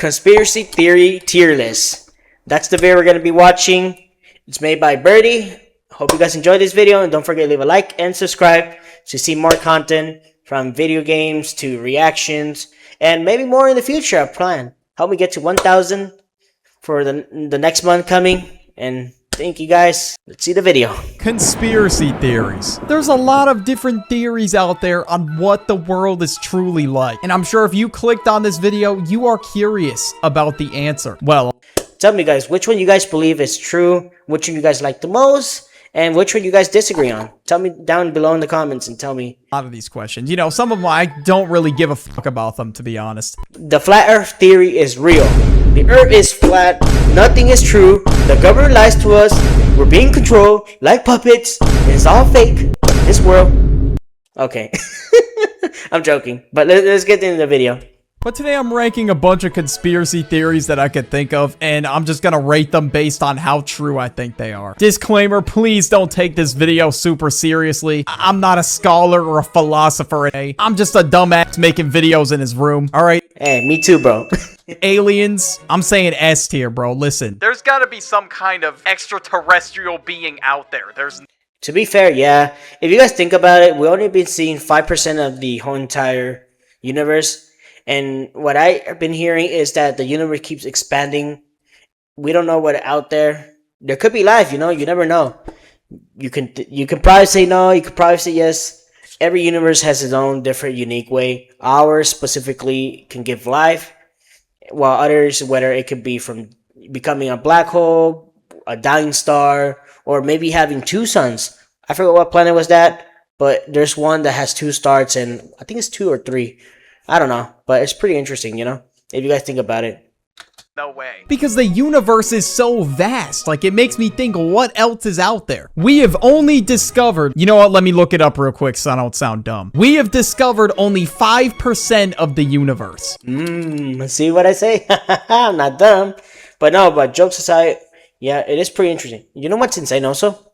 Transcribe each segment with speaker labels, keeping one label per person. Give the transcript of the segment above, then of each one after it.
Speaker 1: conspiracy theory tier list. That's the video we're going to be watching. It's made by Birdie. Hope you guys enjoyed this video, and don't forget to leave a like and subscribe to see more content from video games to reactions and maybe more in the future. I plan. Help me get to 1,000 for the next month coming, and thank you guys. Let's see the video.
Speaker 2: Conspiracy theories. There's a lot of different theories out there on what the world is truly like. And I'm sure if you clicked on this video, you are curious about the answer. Well,
Speaker 1: tell me guys, which one you guys believe is true, which one you guys like the most, and which one you guys disagree on. Tell me down below in the comments and tell me.
Speaker 2: A lot of these questions, you know, some of them I don't really give a fuck about them, to be honest.
Speaker 1: The flat earth theory is real. The earth is flat, nothing is true, the government lies to us, we're being controlled like puppets, it's all fake, this world. Okay, I'm joking, but let's get into the video.
Speaker 2: But today I'm ranking a bunch of conspiracy theories that I could think of, and I'm just gonna rate them based on how true I think they are. Disclaimer, please don't take this video super seriously. I'm not a scholar or a philosopher. I'm just a dumbass making videos in his room, alright?
Speaker 1: Hey, me too, bro.
Speaker 2: Aliens, I'm saying S tier, bro. Listen, there's gotta be some kind of extraterrestrial being out there.
Speaker 1: To be fair, yeah. If you guys think about it, we only been seeing 5% of the whole entire universe. And what I've been hearing is that the universe keeps expanding. We don't know what's out there. There could be life, you know. You never know. You can probably say no. You could probably say yes. Every universe has its own different, unique way. Ours specifically can give life, while others, whether it could be from becoming a black hole, a dying star, or maybe having two suns. I forget what planet was that, but there's one that has two stars, and I think it's 2 or 3. I don't know, but it's pretty interesting, you know, if you guys think about it.
Speaker 2: No way. Because the universe is so vast, like it makes me think what else is out there. We have only discovered, you know what, let me look it up real quick so I don't sound dumb. We have discovered only 5% of the universe.
Speaker 1: See what I say? I'm not dumb. But no, but jokes aside, yeah, it is pretty interesting. You know what's insane also?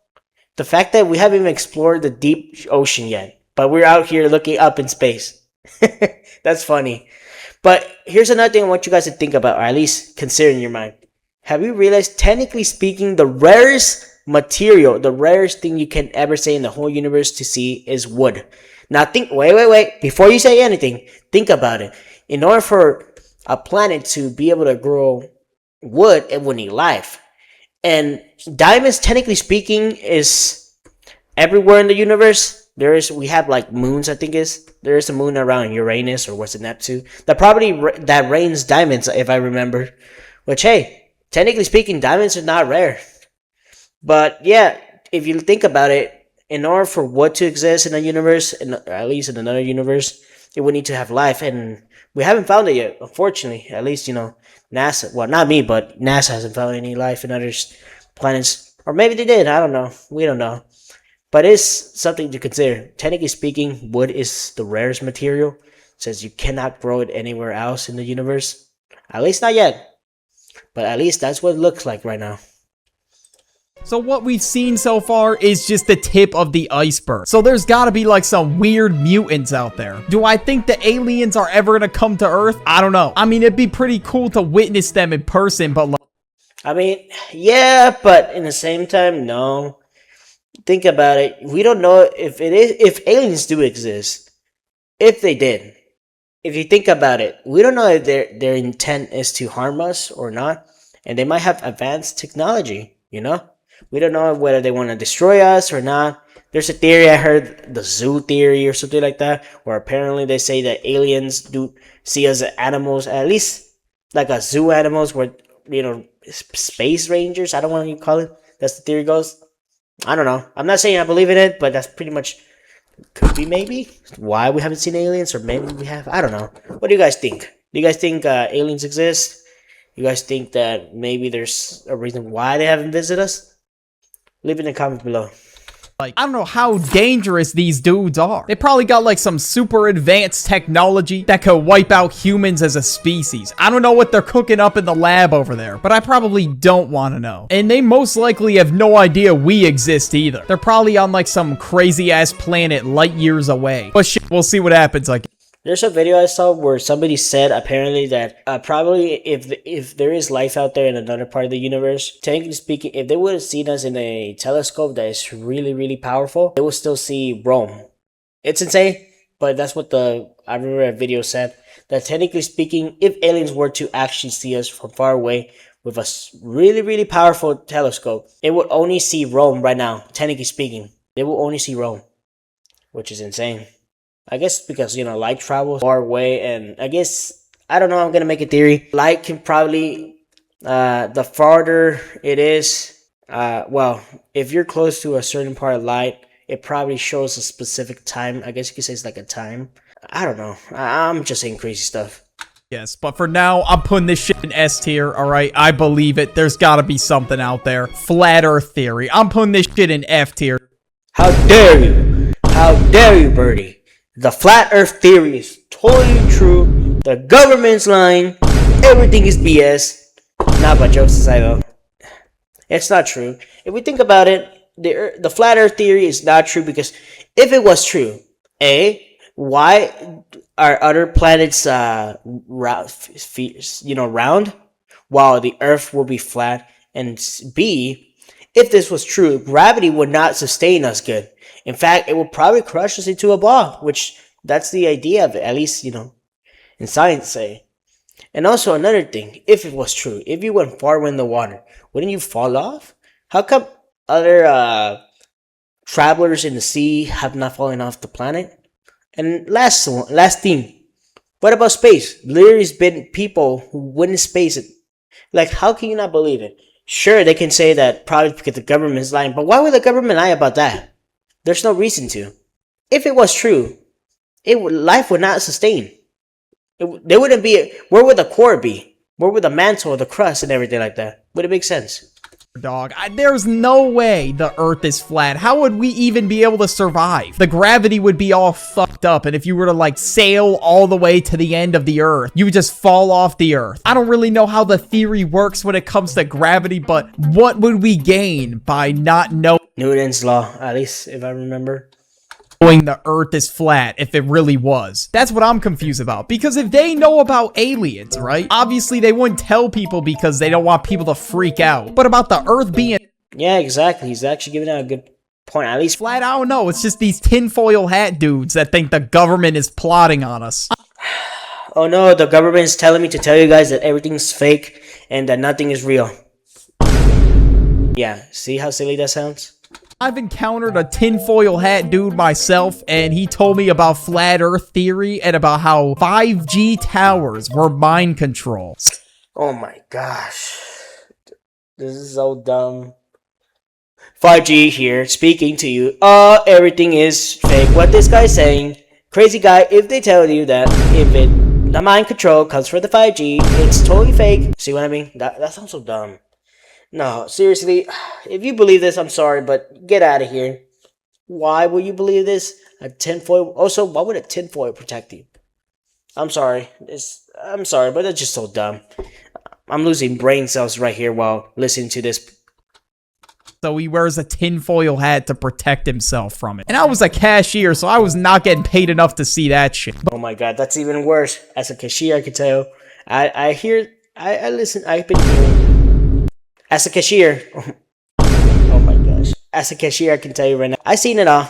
Speaker 1: The fact that we haven't even explored the deep ocean yet, but we're out here looking up in space. That's funny. But here's another thing I want you guys to think about, or at least consider in your mind. Have you realized, technically speaking, the rarest material, the rarest thing you can ever say in the whole universe to see is wood? Now think, wait. Before you say anything, think about it. In order for a planet to be able to grow wood, it would need life. And diamonds, technically speaking, is everywhere in the universe. We have like moons, I think there is a moon around Uranus, or what's it, Neptune, that probably that rains diamonds, if I remember. Which, hey, technically speaking, diamonds are not rare. But yeah, if you think about it, in order for wood to exist in a universe, or at least in another universe, it would need to have life, and we haven't found it yet, unfortunately. At least, you know, NASA, well, not me, but NASA hasn't found any life in other planets. Or maybe they did, I don't know. We don't know. But it's something to consider. Technically speaking, wood is the rarest material, since you cannot grow it anywhere else in the universe. At least not yet. But at least that's what it looks like right now.
Speaker 2: So what we've seen so far is just the tip of the iceberg. So there's gotta be like some weird mutants out there. Do I think the aliens are ever gonna come to Earth? I don't know. I mean, it'd be pretty cool to witness them in person, but like...
Speaker 1: I mean, yeah, but in the same time, no. Think about it. We don't know if aliens do exist. If they did. If you think about it, we don't know if their intent is to harm us or not. And they might have advanced technology, you know? We don't know whether they want to destroy us or not. There's a theory I heard, the zoo theory or something like that, where apparently they say that aliens do see us as animals, at least like a zoo animals, where, you know, space rangers, I don't want to call it. That's the theory goes. I don't know. I'm not saying I believe in it, but that's pretty much, could be maybe why we haven't seen aliens, or maybe we have. I don't know. What do you guys think? Do you guys think aliens exist? You guys think that maybe there's a reason why they haven't visited us? Leave it in the comments below.
Speaker 2: Like, I don't know how dangerous these dudes are. They probably got like some super advanced technology that could wipe out humans as a species. I don't know what they're cooking up in the lab over there, but I probably don't want to know. And they most likely have no idea we exist either. They're probably on like some crazy ass planet light years away. But shit, we'll see what happens. Like,
Speaker 1: There's a video I saw where somebody said apparently that probably if there is life out there in another part of the universe, technically speaking, if they would have seen us in a telescope that is really, really powerful, they would still see Rome. It's insane, but that's what I remember a video said, that technically speaking, if aliens were to actually see us from far away with a really, really powerful telescope, it would only see Rome right now, technically speaking. They will only see Rome, which is insane. I guess because, light travels far away, and I guess, I don't know, I'm going to make a theory. Light can probably, the farther it is, well, if you're close to a certain part of light, it probably shows a specific time. I guess you could say it's like a time. I don't know. I'm just saying crazy stuff.
Speaker 2: Yes, but for now, I'm putting this shit in S tier, alright? I believe it. There's gotta be something out there. Flat Earth theory. I'm putting this shit in F tier.
Speaker 1: How dare you? How dare you, Birdie? The flat earth theory is totally true. The government's lying. Everything is BS. Not by jokes aside, though. It's not true. If we think about it, the flat earth theory is not true because if it was true, A, why are other planets round while the earth will be flat? And B, if this was true, gravity would not sustain us good. In fact, it will probably crush us into a ball, which that's the idea of it, at least, in science say. And also another thing, if it was true, if you went far in the water, wouldn't you fall off? How come other travelers in the sea have not fallen off the planet? And last thing, what about space? There's been people who went in space. Like, how can you not believe it? Sure, they can say that probably because the government is lying, but why would the government lie about that? There's no reason to. If it was true, life would not sustain. There wouldn't be. Where would the core be? Where would the mantle, the crust, and everything like that? Would it make sense?
Speaker 2: Dog, there's no way the earth is flat. How would we even be able to survive? The gravity would be all fucked up, and if you were to sail all the way to the end of the earth, you would just fall off the earth. I don't really know how the theory works when it comes to gravity, but what would we gain by not knowing
Speaker 1: Newton's law, at least if I remember.
Speaker 2: The earth is flat if it really was? That's what I'm confused about, because if they know about aliens, right? Obviously they wouldn't tell people because they don't want people to freak out. But about the earth being
Speaker 1: Yeah, exactly. He's actually giving out a good point. At least
Speaker 2: flat, I don't know. It's just these tinfoil hat dudes that think the government is plotting on us.
Speaker 1: Oh no, the government is telling me to tell you guys that everything's fake and that nothing is real. Yeah, see how silly that sounds?
Speaker 2: I've encountered a tinfoil hat dude myself, and he told me about flat earth theory and about how 5G towers were mind control.
Speaker 1: Oh my gosh. This is so dumb. 5G here, speaking to you. Everything is fake. What this guy's saying, crazy guy, if they tell you that the mind control comes from the 5G, it's totally fake. See what I mean? That sounds so dumb. No, seriously, if you believe this, I'm sorry, but get out of here. Why would you believe this? A tinfoil? Also, why would a tinfoil protect you? I'm sorry. I'm sorry, but that's just so dumb. I'm losing brain cells right here while listening to this.
Speaker 2: So he wears a tinfoil hat to protect himself from it. And I was a cashier, so I was not getting paid enough to see that shit.
Speaker 1: Oh my god, that's even worse. As a cashier, I can tell. I listen, I've been hearing. As a cashier, oh my gosh. As a cashier, I can tell you right now, I've seen it all.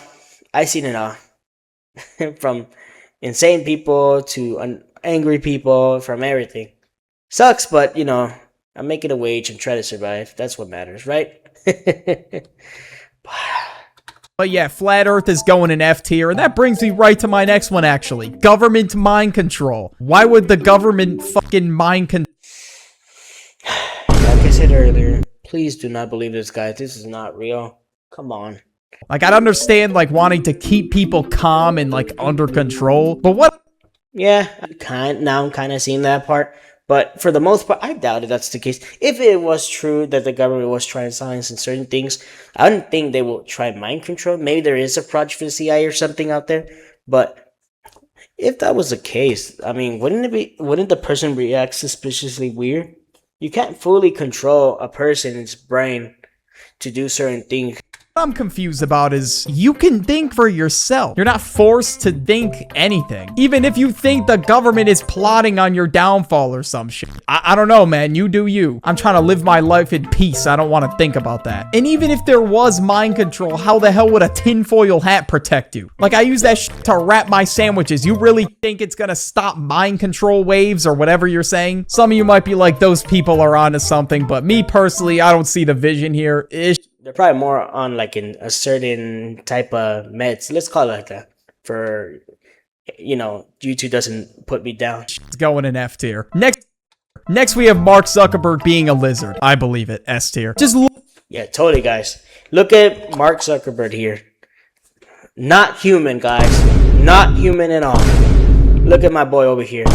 Speaker 1: From insane people to angry people, from everything. Sucks, but I'm making a wage and try to survive. That's what matters, right?
Speaker 2: But yeah, flat earth is going in F tier, and that brings me right to my next one, actually. Government mind control. Why would the government fucking mind control?
Speaker 1: Like I said earlier, please do not believe this guy. This is not real. Come on.
Speaker 2: I'd understand, wanting to keep people calm and, under control, but what?
Speaker 1: Yeah, now I'm kind of seeing that part. But for the most part, I doubt that's the case. If it was true that the government was trying science and certain things, I don't think they will try mind control. Maybe there is a project for the CIA or something out there. But if that was the case, I mean, wouldn't the person react suspiciously weird? You can't fully control a person's brain to do certain things.
Speaker 2: I'm confused about is you can think for yourself. You're not forced to think anything. Even if you think the government is plotting on your downfall or some shit. I don't know, man. You do you. I'm trying to live my life in peace. I don't want to think about that. And even if there was mind control, how the hell would a tinfoil hat protect you? Like, I use that shit to wrap my sandwiches. You really think it's gonna stop mind control waves or whatever you're saying? Some of you might be like, those people are onto something, but me personally, I don't see the vision here.
Speaker 1: They're probably more on like in a certain type of meds. Let's call it like that. For, you know, YouTube doesn't put me down.
Speaker 2: It's going in F tier. Next we have Mark Zuckerberg being a lizard. I believe it. S tier. Just look.
Speaker 1: Yeah, totally, guys. Look at Mark Zuckerberg here. Not human, guys. Not human at all. Look at my boy over here.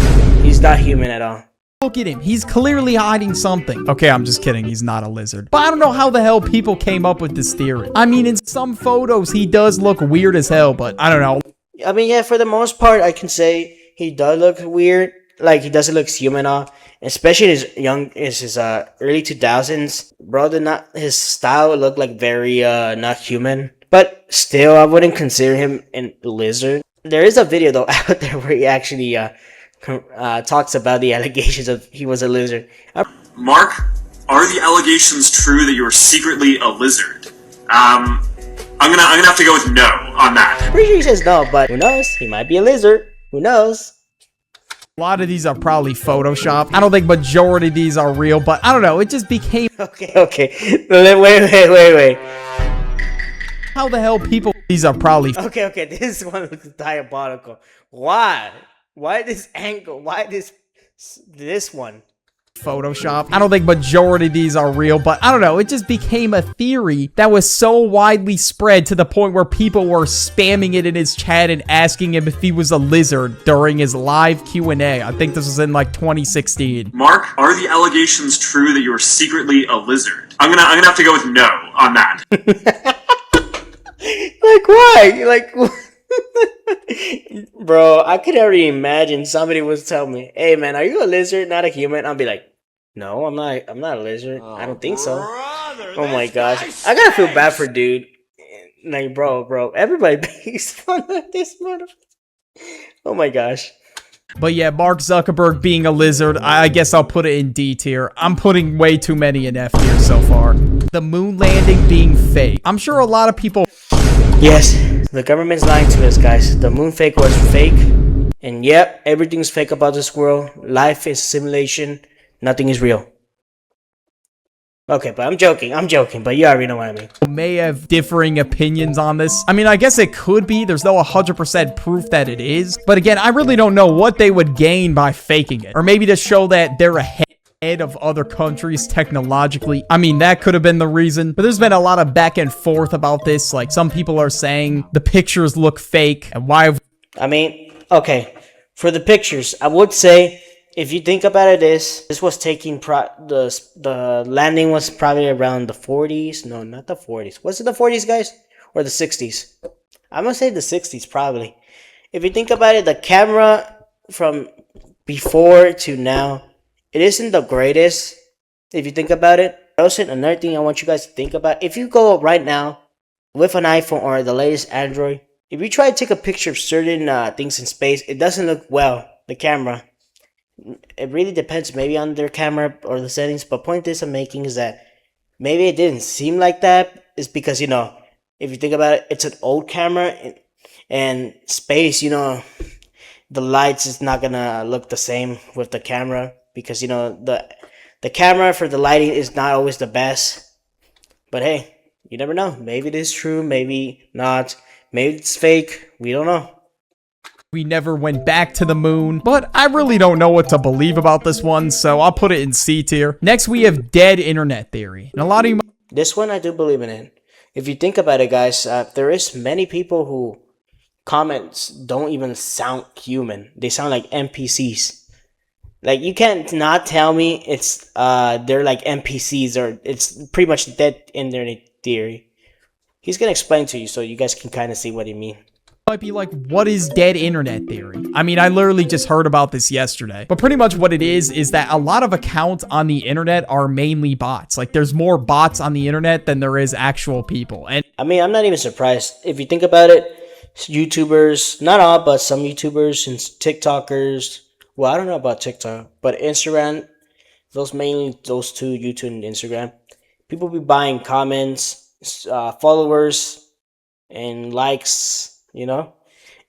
Speaker 1: He's not human at all.
Speaker 2: Look at him. He's clearly hiding something. Okay, I'm just kidding. He's not a lizard. But I don't know how the hell people came up with this theory. I mean, in some photos, he does look weird as hell, but I don't know.
Speaker 1: I mean, yeah, for the most part, I can say he does look weird. Like, he doesn't look human at all. Especially his early 2000s. Bro, his style looked like very, not human. But still, I wouldn't consider him a lizard. There is a video, though, out there where he actually, talks about the allegations of he was a lizard.
Speaker 3: Mark, are the allegations true that you are secretly a lizard? I'm gonna have to go with no on that.
Speaker 1: Pretty sure he says no, but who knows? He might be a lizard. Who knows?
Speaker 2: A lot of these are probably Photoshopped. I don't think majority of these are real, but I don't know. It just became...
Speaker 1: Okay. Wait.
Speaker 2: How the hell people... These are probably...
Speaker 1: Okay. This one looks diabolical. Why? Why this angle? Why this one?
Speaker 2: Photoshop. I don't think majority of these are real, but I don't know. It just became a theory that was so widely spread to the point where people were spamming it in his chat and asking him if he was a lizard during his live Q&A. I think this was in like 2016.
Speaker 3: Mark, are the allegations true that you are secretly a lizard? I'm gonna have to go with no on that.
Speaker 1: Like why? Like. Bro, I could already imagine somebody was telling me, "Hey man, are you a lizard, not a human?" I'll be like, "No, I'm not a lizard. I don't think so."
Speaker 3: Brother,
Speaker 1: Oh my gosh, I gotta feel bad for dude. Like, bro, everybody makes fun of this motherfucker. Oh my gosh.
Speaker 2: But yeah, Mark Zuckerberg being a lizard, I guess I'll put it in D tier. I'm putting way too many in F tier so far. The moon landing being fake. I'm sure a lot of people...
Speaker 1: Yes, the government's lying to us, guys. The moon fake was fake. And yep, everything's fake about this world. Life is simulation. Nothing is real. Okay, but I'm joking, but you already know what I mean.
Speaker 2: May have differing opinions on this. I mean, I guess it could be. There's no 100% proof that it is. But again, I really don't know what they would gain by faking it. Or maybe to show that they're ahead of other countries technologically. I mean, that could have been the reason. But there's been a lot of back and forth about this. Like, some people are saying the pictures look fake. And why...
Speaker 1: I mean, okay. For the pictures, I would say... If you think about it, this was taking the landing was probably around the 40s. No, not the 40s. Was it the 40s, guys, or the 60s? I'm gonna say the 60s probably. If you think about it, the camera from before to now, it isn't the greatest. If you think about it, also another thing I want you guys to think about: if you go right now with an iPhone or the latest Android, if you try to take a picture of certain things in space, it doesn't look well. The camera. It really depends maybe on their camera or the settings, but point this I'm making is that maybe it didn't seem like that is because, you know, if you think about it, it's an old camera and space, you know, the lights is not gonna look the same with the camera because, you know, the camera for the lighting is not always the best. But hey, you never know. Maybe it is true, maybe not, maybe it's fake, we don't know.
Speaker 2: We never went back to the moon, but I really don't know what to believe about this one, so I'll put it in C tier. Next, we have dead internet theory. And a lot of you...
Speaker 1: This one I do believe in it. If you think about it, guys, there is many people who comments don't even sound human. They sound like NPCs. Like, you can't not tell me it's they're like NPCs or it's pretty much dead internet theory. He's gonna explain to you so you guys can kind of see what he means.
Speaker 2: might be like, what is dead internet theory? I mean, I literally just heard about this yesterday. But pretty much what it is that a lot of accounts on the internet are mainly bots. Like, there's more bots on the internet than there is actual people. And
Speaker 1: I mean, I'm not even surprised. If you think about it, YouTubers, not all, but some YouTubers and TikTokers, well, I don't know about TikTok, but Instagram, mainly those two, YouTube and Instagram, people be buying comments, followers, and likes. You know,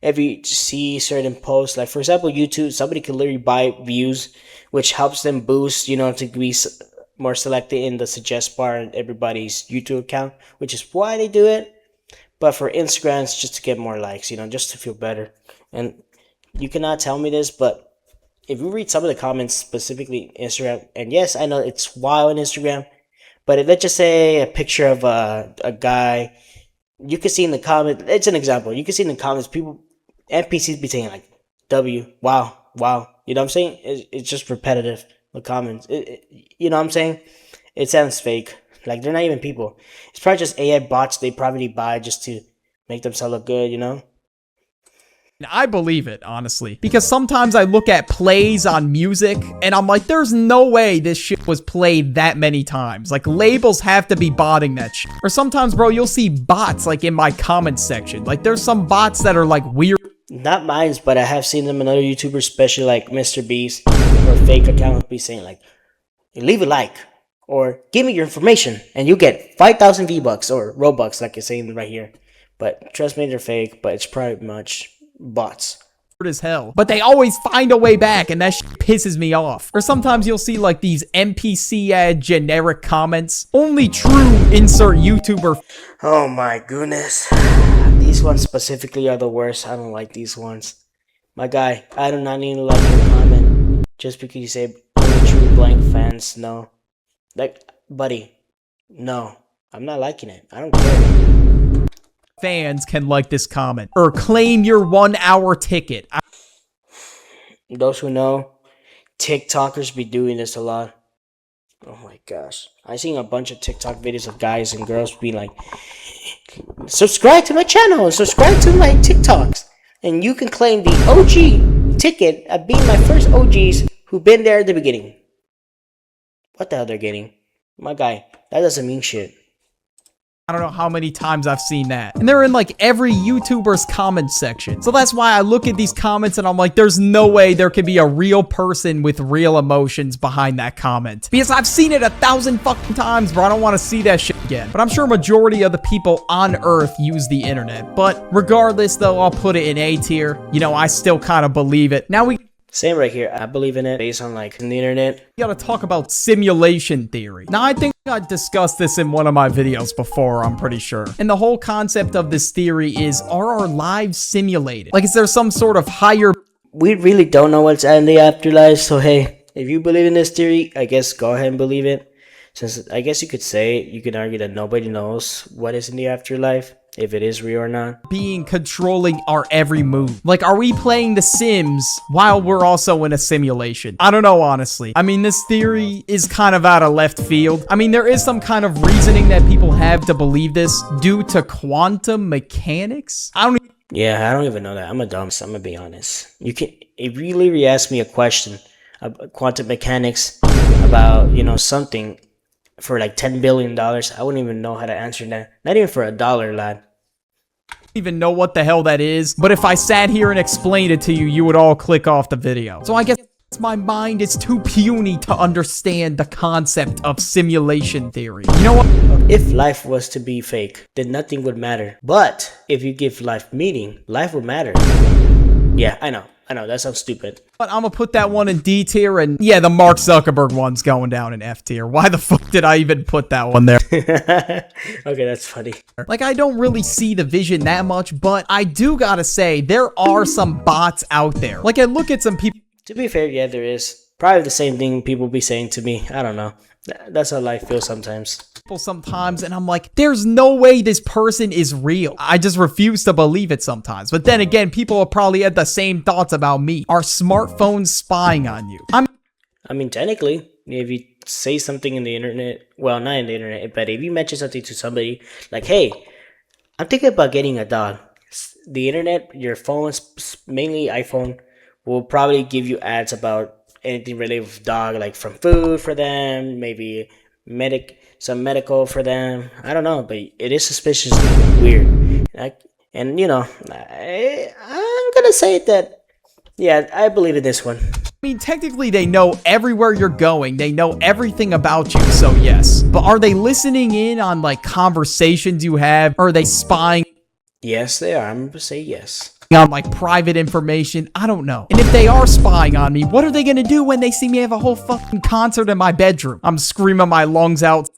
Speaker 1: if you see certain posts, like for example, YouTube, somebody can literally buy views, which helps them boost, to be more selected in the suggest bar in everybody's YouTube account, which is why they do it. But for Instagram, it's just to get more likes, just to feel better. And you cannot tell me this, but if you read some of the comments, specifically Instagram, and yes, I know it's wild on Instagram, but let's just say a picture of a guy. You can see in the comments, it's an example. You can see in the comments, NPCs be saying like, W, wow. You know what I'm saying? It's just repetitive, the comments. You know what I'm saying? It sounds fake. Like, they're not even people. It's probably just AI bots they probably buy just to make themselves look good.
Speaker 2: I believe it, honestly. Because sometimes I look at plays on music, and I'm like, there's no way this shit was played that many times. Like, labels have to be botting that shit. Or sometimes, bro, you'll see bots, like, in my comments section. Like, there's some bots that are, like, weird.
Speaker 1: Not mine, but I have seen them in other YouTubers, especially, like, Mr. Beast, or fake account be saying, like, leave a like, or give me your information, and you get 5,000 V-Bucks, or Robux, like it's saying right here. But trust me, they're fake, but it's probably much bots
Speaker 2: as hell, but they always find a way back, and that shit pisses me off. Or sometimes you'll see like these NPC generic comments, only true insert YouTuber.
Speaker 1: Oh my goodness, these ones specifically are the worst. I don't like these ones. My guy, I do not need to like your comment just because you say only true blank fans. No, like, buddy, no, I'm not liking it. I don't care.
Speaker 2: Fans can like this comment or claim your 1 hour ticket.
Speaker 1: Those who know, TikTokers be doing this a lot. Oh my gosh, I seen a bunch of TikTok videos of guys and girls be like, subscribe to my channel and subscribe to my TikToks, and you can claim the OG ticket of being my first OGs who been there at the beginning. What the hell they're getting? My guy, that doesn't mean shit.
Speaker 2: I don't know how many times I've seen that. And they're in like every YouTuber's comment section. So that's why I look at these comments and I'm like, there's no way there could be a real person with real emotions behind that comment. Because I've seen it 1,000 fucking times, bro. I don't want to see that shit again. But I'm sure majority of the people on Earth use the internet. But regardless though, I'll put it in A tier. I still kind of believe it. Now we...
Speaker 1: Same right here. I believe in it based on like the internet.
Speaker 2: We gotta talk about simulation theory. Now, I think I discussed this in one of my videos before, I'm pretty sure. And the whole concept of this theory is, are our lives simulated? Like, is there some sort of higher...
Speaker 1: We really don't know what's in the afterlife, so hey, if you believe in this theory, I guess go ahead and believe it. Since I guess you could argue that nobody knows what is in the afterlife, if it is real or not.
Speaker 2: Being controlling our every move. Like, are we playing The Sims while we're also in a simulation? I don't know, honestly. I mean, this theory is kind of out of left field. I mean, there is some kind of reasoning that people have to believe this due to quantum mechanics. I don't
Speaker 1: even know that. I'm a dumb, so I'm gonna be honest. If you literally ask me a question about quantum mechanics about, something for like $10 billion, I wouldn't even know how to answer that. Not even for $1, lad.
Speaker 2: Even know what the hell that is, but if I sat here and explained it to you, you would all click off the video. So I guess my mind is too puny to understand the concept of simulation theory. You know what?
Speaker 1: If life was to be fake, then nothing would matter. But if you give life meaning, life would matter. Yeah, I know, that sounds stupid.
Speaker 2: But I'm gonna put that one in D tier, and yeah, the Mark Zuckerberg one's going down in F tier. Why the fuck did I even put that one there?
Speaker 1: Okay, that's funny.
Speaker 2: Like, I don't really see the vision that much, but I do gotta say, there are some bots out there. Like, I look at some people...
Speaker 1: To be fair, yeah, there is. Probably the same thing people be saying to me. I don't know. That's how life feels sometimes.
Speaker 2: And I'm like, there's no way this person is real. I just refuse to believe it sometimes. But then again, people will probably have the same thoughts about me. Are smartphones spying on you?
Speaker 1: I mean, technically, if you say something in the internet, well, not in the internet, but if you mention something to somebody, like, hey, I'm thinking about getting a dog. the internet, your phones, mainly iPhone, will probably give you ads about anything related with dog, like from food for them, maybe some medical for them. I don't know, but it is suspiciously weird. And you know, I'm gonna say that. Yeah, I believe in this one.
Speaker 2: I mean, technically they know everywhere you're going. They know everything about you, so yes. But are they listening in on like conversations you have? Or are they spying
Speaker 1: Yes, they are. I'm gonna say yes.
Speaker 2: on like private information? I don't know. And if they are spying on me, what are they gonna do when they see me have a whole fucking concert in my bedroom? I'm screaming my lungs out,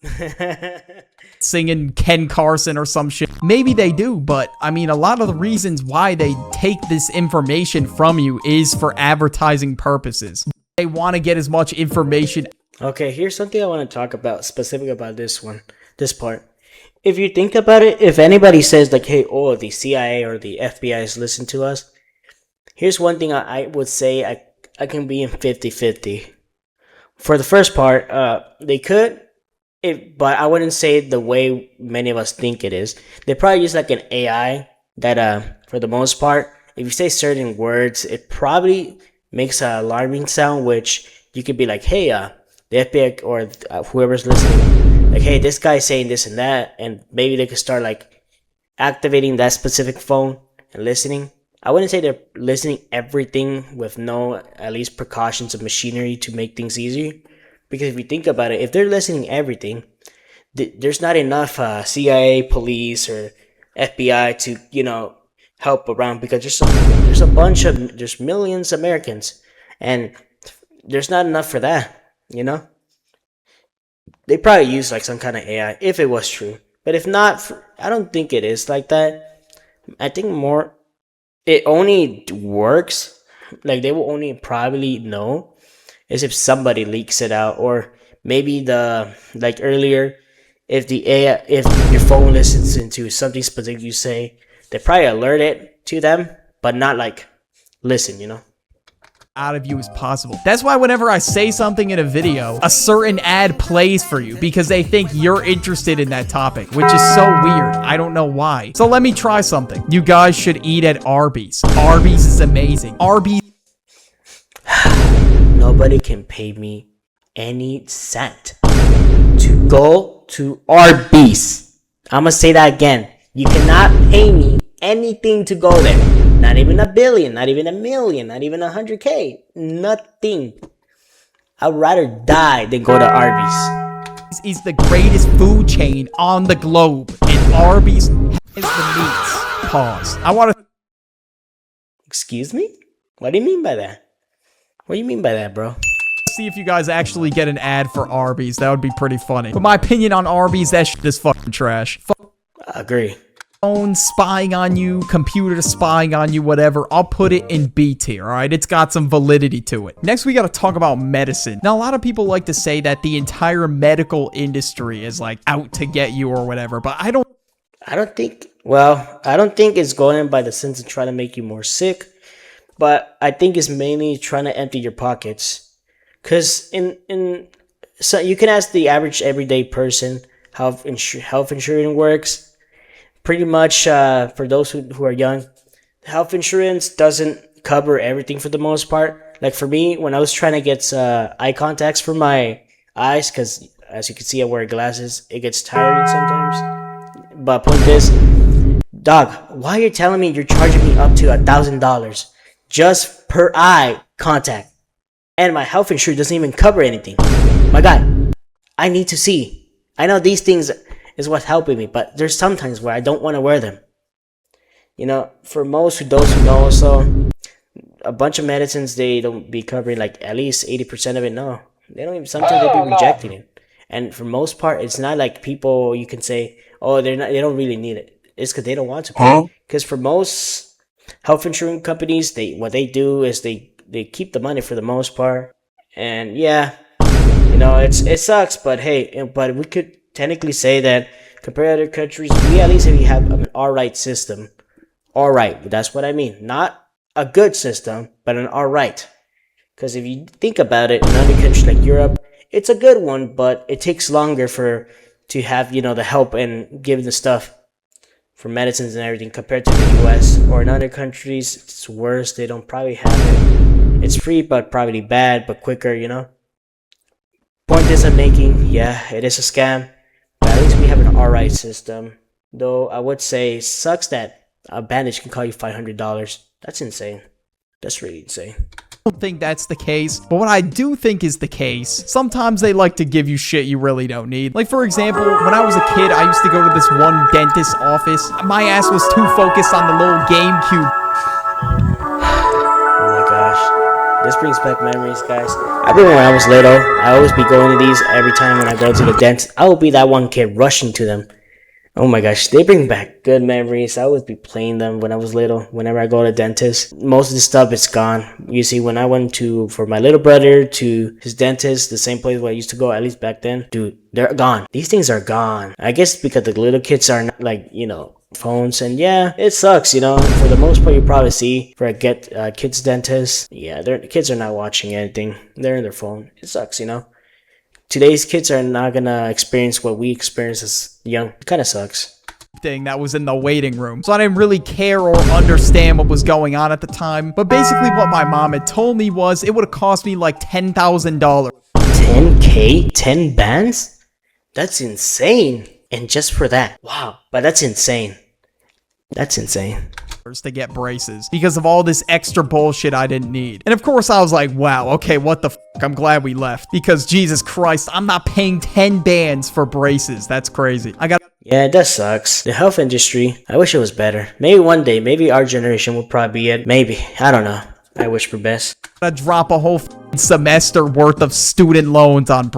Speaker 2: singing Ken Carson or some shit. Maybe they do, but I mean, a lot of the reasons why they take this information from you is for advertising purposes. They want to get as much information.
Speaker 1: Okay, here's something I want to talk about specific about this part. If you think about it, if anybody says like, hey, oh, the CIA or the FBI is listening to us, here's one thing I would say I can be in 50-50. For the first part, they could, but I wouldn't say the way many of us think it is. They probably use like an AI that, for the most part, if you say certain words, it probably makes an alarming sound, which you could be like, hey, the FBI or whoever's listening, like, hey, this guy's saying this and that, and maybe they could start like activating that specific phone and listening. I wouldn't say they're listening everything with no at least precautions of machinery to make things easier. Because if you think about it, if they're listening everything, there's not enough CIA, police, or FBI to, you know, help around, because there's millions of Americans, and there's not enough for that, you know? They probably use like some kind of AI if it was true. But if not, I don't think it is like that. I think more, it only works, like they will only probably know is if somebody leaks it out, or maybe like earlier, if the AI, if your phone listens into something specific you say, they probably alert it to them, but not like listen, you know?
Speaker 2: Out of you as possible. That's why whenever I say something in a video, a certain ad plays for you because they think you're interested in that topic, which is so weird. I don't know why. So let me try something. You guys should eat at Arby's. Arby's is amazing. Arby's.
Speaker 1: Nobody can pay me any cent to go to Arby's. I'm gonna say that again. You cannot pay me anything to go there. Not even $1 billion, not even $1 million, not even 100K. Nothing. I'd rather die than go to Arby's.
Speaker 2: Is the greatest food chain on the globe, and Arby's has the meats. Pause. I want to.
Speaker 1: Excuse me? What do you mean by that? What do you mean by that, bro?
Speaker 2: See if you guys actually get an ad for Arby's. That would be pretty funny. But my opinion on Arby's, that shit is fucking trash.
Speaker 1: I agree.
Speaker 2: Phone spying on you, computer spying on you, whatever. I'll put it in B tier, alright? It's got some validity to it. Next, we gotta talk about medicine. Now, a lot of people like to say that the entire medical industry is like out to get you or whatever, but I don't think it's going by the sense of trying to make you more sick, but I think it's mainly trying to empty your pockets. Cause so you can ask the average everyday person how health insurance works. Pretty much, for those who are young, health insurance doesn't cover everything for the most part. Like for me, when I was trying to get eye contacts for my eyes, because as you can see, I wear glasses, it gets tiring sometimes. But point is, dog, why are you telling me you're charging me up to $1,000 just per eye contact, and my health insurance doesn't even cover anything? My guy, I need to see. I know these things is what's helping me, but there's sometimes where I don't want to wear them. You know, for those who know, so a bunch of medicines, they don't be covering like at least 80% of it. No, they don't even, sometimes they be rejecting it. And for most part, it's not like people you can say, oh, they don't really need it. It's because they don't want to pay. Because for most health insurance companies, what they do is they keep the money for the most part. And yeah, you know, it sucks, but hey, but we could technically say that compared to other countries, we at least have an alright system. Alright, that's what I mean. Not a good system, but an alright. Because if you think about it, in other countries like Europe, it's a good one, but it takes longer to have, you know, the help and give the stuff.
Speaker 1: for medicines and everything compared to the US or in other countries. It's worse. They don't probably have it. It's free, but probably bad, but quicker, you know? Point is I'm making, yeah, it is a scam, but at least we have an alright system. Though I would say, sucks that a bandage can cost you $500. That's insane. That's really insane.
Speaker 2: I don't think that's the case, but what I do think is the case, sometimes they like to give you shit you really don't need. Like, for example, when I was a kid, I used to go to this one dentist's office. My ass was too focused on the little GameCube.
Speaker 1: Oh my gosh. This brings back memories, guys. I remember when I was little, I always be going to these every time when I go to the dentist. I would be that one kid rushing to them. Oh my gosh, they bring back good memories. I always be playing them when I was little. Whenever I go to the dentist, most of the stuff is gone. You see, when I went for my little brother to his dentist, the same place where I used to go, at least back then, dude, they're gone. These things are gone. I guess because the little kids are not like, you know, phones, and yeah, it sucks, you know. For the most part, you probably see for a kids dentist, yeah, the kids are not watching anything. They're in their phone. It sucks, you know. Today's kids are not gonna experience what we experienced as young. It kind of sucks.
Speaker 2: Thing that was in the waiting room, so I didn't really care or understand what was going on at the time. But basically what my mom had told me was it would have cost me like $10,000.
Speaker 1: 10K? 10 bands? That's insane. And just for that. Wow. But that's insane. That's insane.
Speaker 2: To get braces because of all this extra bullshit I didn't need. And of course I was like, wow, okay, what the fuck? I'm glad we left because Jesus Christ, I'm not paying 10 bands for braces. That's crazy.
Speaker 1: Yeah, that sucks. The health industry, I wish it was better. Maybe one day, maybe our generation will probably be it. Maybe. I don't know. I wish for best.
Speaker 2: I drop a whole semester worth of student loans on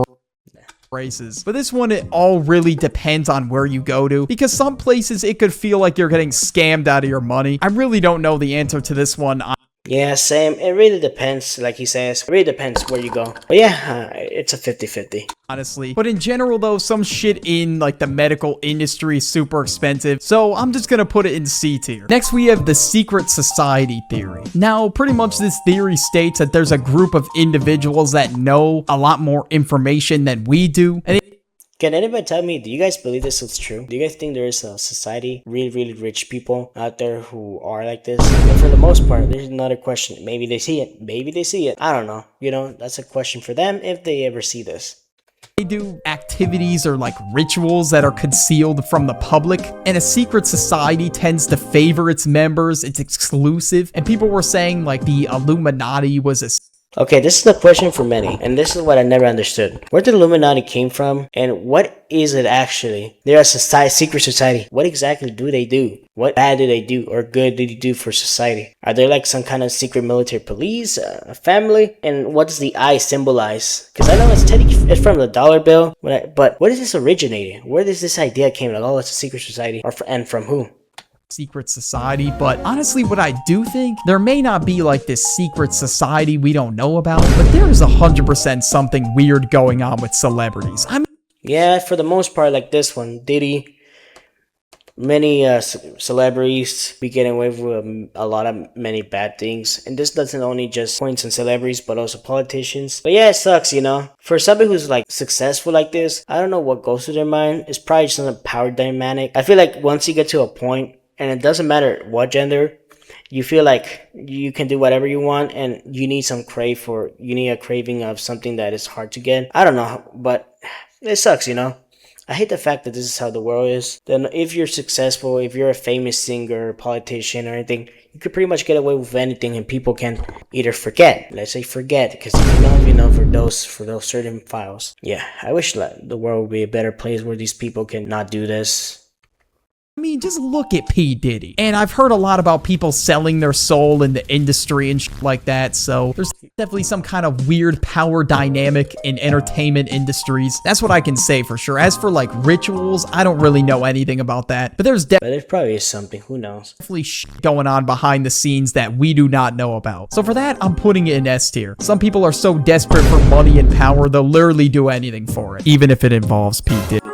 Speaker 2: braces. But this one, it all really depends on where you go to, because some places it could feel like you're getting scammed out of your money. I really don't know the answer to this one.
Speaker 1: Yeah, same. It really depends, like he says. It really depends where you go. But yeah, it's a 50-50.
Speaker 2: Honestly. But in general, though, some shit in, like, the medical industry is super expensive. So I'm just gonna put it in C tier. Next, we have the secret society theory. Now, pretty much this theory states that there's a group of individuals that know a lot more information than we do. And
Speaker 1: can anybody tell me, do you guys believe this is true? Do you guys think there is a society, really, really rich people out there who are like this? And for the most part, there's another question. Maybe they see it. Maybe they see it. I don't know. You know, that's a question for them if they ever see this.
Speaker 2: They do activities or like rituals that are concealed from the public, and a secret society tends to favor its members. It's exclusive, and people were saying like the Illuminati was a...
Speaker 1: Okay, this is the question for many, and this is what I never understood. Where did Illuminati came from, and what is it actually? They're a secret society. What exactly do they do? What bad do they do, or good do they do for society? Are they like some kind of secret military police, a family? And what does the eye symbolize? Because I know it's from the dollar bill, but what is this originating? Where does this idea came? Like, oh, it's a secret society, and from who?
Speaker 2: Secret society. But honestly, what I do think, there may not be like this secret society we don't know about, but there is 100% something weird going on with celebrities.
Speaker 1: Yeah, for the most part, like this one, Diddy, many celebrities be getting away with many bad things, and this doesn't only just points on celebrities but also politicians. But yeah, it sucks, you know. For somebody who's like successful like this, I don't know what goes through their mind. It's probably just a power dynamic. I feel like once you get to a point, and it doesn't matter what gender, you feel like you can do whatever you want, and you need a craving of something that is hard to get. I don't know, but it sucks, you know. I hate the fact that this is how the world is. Then if you're successful, if you're a famous singer, politician, or anything, you could pretty much get away with anything, and people can either forget. Let's say forget, because you know for those certain files. Yeah, I wish that the world would be a better place where these people can not do this.
Speaker 2: I mean, just look at P. Diddy. And I've heard a lot about people selling their soul in the industry and shit like that, so there's definitely some kind of weird power dynamic in entertainment industries. That's what I can say for sure. As for like rituals, I don't really know anything about that, but there's
Speaker 1: but there probably is something, who knows?
Speaker 2: Definitely shit going on behind the scenes that we do not know about. So for that, I'm putting it in S tier. Some people are so desperate for money and power, they'll literally do anything for it, even if it involves P. Diddy.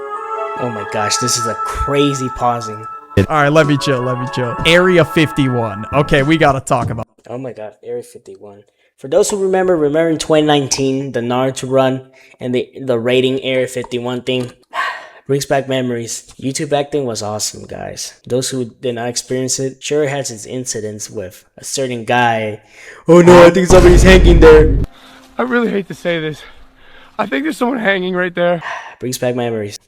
Speaker 1: Oh my gosh, this is a crazy pausing.
Speaker 2: Alright, let me chill. Area 51. Okay, we gotta talk about it.
Speaker 1: Oh my god, Area 51. For those who remember in 2019, the Naruto run and the raiding Area 51 thing. Brings back memories. YouTube back then was awesome, guys. Those who did not experience it, sure has its incidents with a certain guy. Oh no, I think somebody's hanging there.
Speaker 4: I really hate to say this. I think there's someone hanging right there.
Speaker 1: Brings back memories.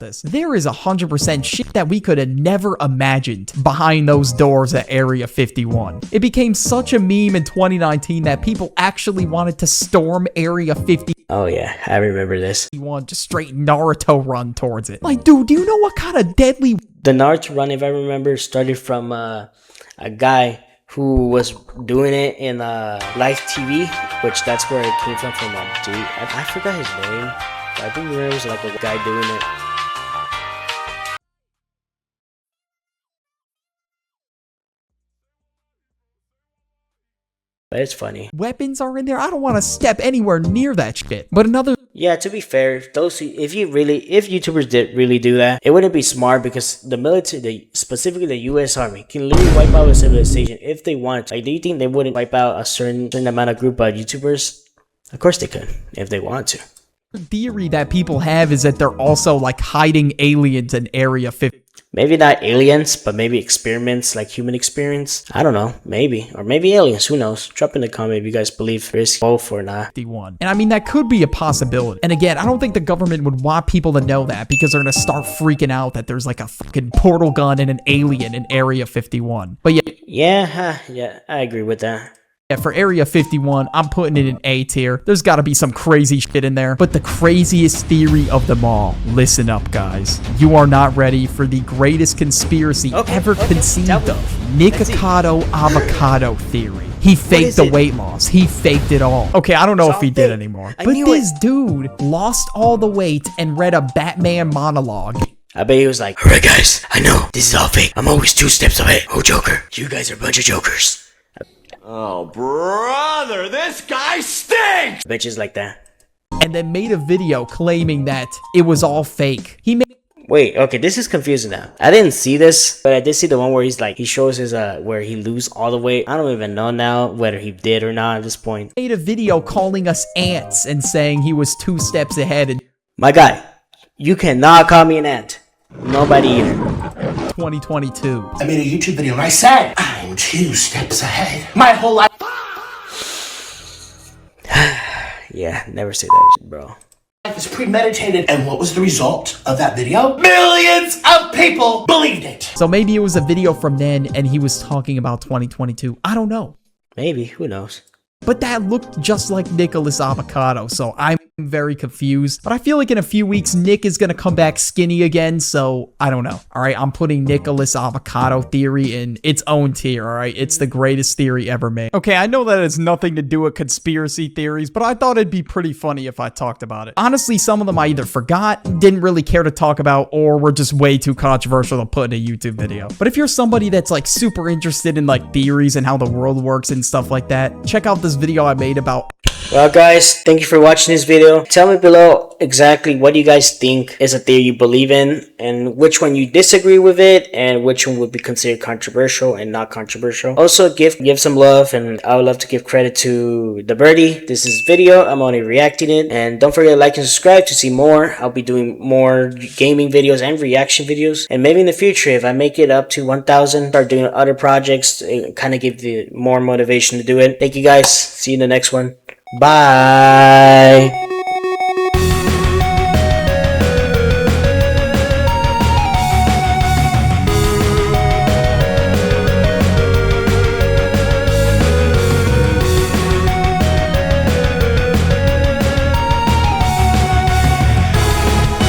Speaker 2: This. There is 100% shit that we could have never imagined behind those doors at Area 51. It became such a meme in 2019 that people actually wanted to storm Area 51.
Speaker 1: Oh yeah, I remember this.
Speaker 2: Just straight Naruto run towards it. Like, dude, do you know what kind of deadly...
Speaker 1: The Naruto run, if I remember, started from a guy who was doing it in live TV, which that's where it came from dude. I forgot his name, but I think there was like a guy doing it. But it's funny.
Speaker 2: Weapons are in there. I don't want to step anywhere near that shit. But another...
Speaker 1: Yeah, to be fair, if YouTubers did really do that, it wouldn't be smart because the military, specifically the U.S. Army, can literally wipe out a civilization if they want. Like, do you think they wouldn't wipe out a certain amount of group of YouTubers? Of course they could, if they want to.
Speaker 2: Theory that people have is that they're also like hiding aliens in Area 50.
Speaker 1: Maybe not aliens, but maybe experiments, like human experience. I don't know, maybe. Or maybe aliens, who knows? Drop in the comment if you guys believe there's both or not.
Speaker 2: 51. And I mean, that could be a possibility. And again, I don't think the government would want people to know that because they're gonna start freaking out that there's like a fucking portal gun and an alien in Area 51. But
Speaker 1: yeah, I agree with that.
Speaker 2: Yeah, for Area 51, I'm putting it in A tier. There's got to be some crazy shit in there. But the craziest theory of them all, listen up, guys. You are not ready for the greatest conspiracy ever conceived of. Nikocado avocado theory. He faked the weight loss. He faked it all. Okay, I don't know if he did anymore. But this dude lost all the weight and read a Batman monologue.
Speaker 1: I bet he was like, alright guys, I know, this is all fake. I'm always 2 steps ahead. Oh, Joker, you guys are a bunch of jokers.
Speaker 5: Oh, brother, this guy stinks!
Speaker 1: Bitches like that.
Speaker 2: And then made a video claiming that it was all fake.
Speaker 1: Wait, okay, this is confusing now. I didn't see this, but I did see the one where he shows his, where he lose all the weight. I don't even know now whether he did or not at this point.
Speaker 2: Made a video calling us ants and saying he was 2 steps ahead. And
Speaker 1: my guy, you cannot call me an ant. Nobody either.
Speaker 2: 2022.
Speaker 6: I made a YouTube video and I said, I'm 2 steps ahead. My whole life.
Speaker 1: Yeah, never say that shit, bro.
Speaker 6: Life is premeditated. And what was the result of that video? Millions of people believed it.
Speaker 2: So maybe it was a video from then and he was talking about 2022. I don't know.
Speaker 1: Maybe, who knows?
Speaker 2: But that looked just like Nicholas Avocado, so I'm very confused. But I feel like in a few weeks, Nick is gonna come back skinny again, so I don't know. Alright, I'm putting Nicholas Avocado theory in its own tier, alright? It's the greatest theory ever made. Okay, I know that has nothing to do with conspiracy theories, but I thought it'd be pretty funny if I talked about it. Honestly, some of them I either forgot, didn't really care to talk about, or were just way too controversial to put in a YouTube video. But if you're somebody that's like super interested in like theories and how the world works and stuff like that, check out this video I made about...
Speaker 1: Well guys, thank you for watching this video. Tell me below exactly what you guys think is a theory you believe in and which one you disagree with it and which one would be considered controversial and not controversial. Also give some love, and I would love to give credit to the birdie. This is video, I'm only reacting it, and don't forget to like and subscribe to see more. I'll be doing more gaming videos and reaction videos, and maybe in the future if I make it up to 1,000, start doing other projects, kind of give the more motivation to do it. Thank you guys, see you in the next one. Bye.